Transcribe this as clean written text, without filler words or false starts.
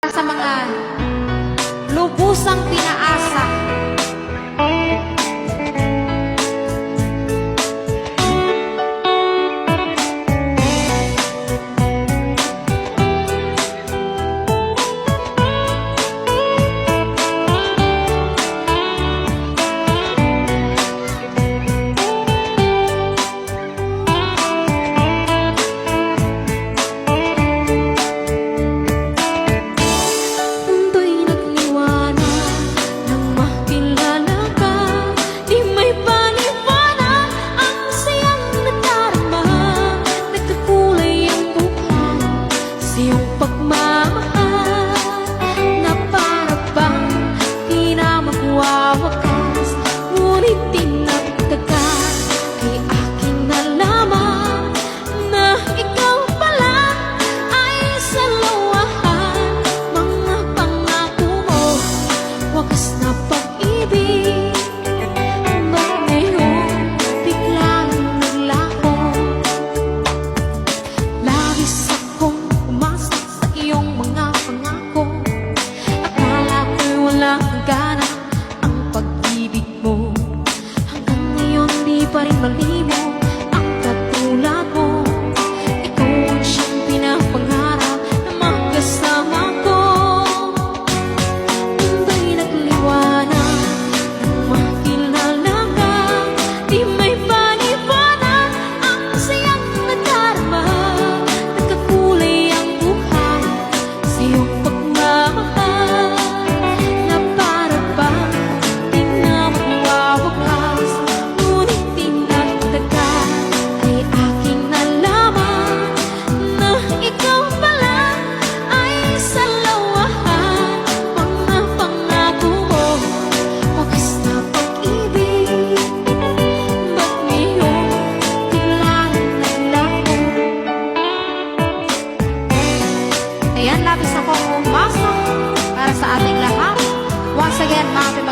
para sa mga lubusang pinaasa. Pa rin malimo ang katulad mo. Ikaw ang siyang pinapangarap na magkasama ko. Mundo'y nagliwanag nang makilala ka. Di may paliwanag ang sayang nadarama. Nagkakulay ang buhay sa iyong pagmamahal, na para bang di na magwawakas. Ayan, labis akong pumasok para sa ating lahat. Once again, mga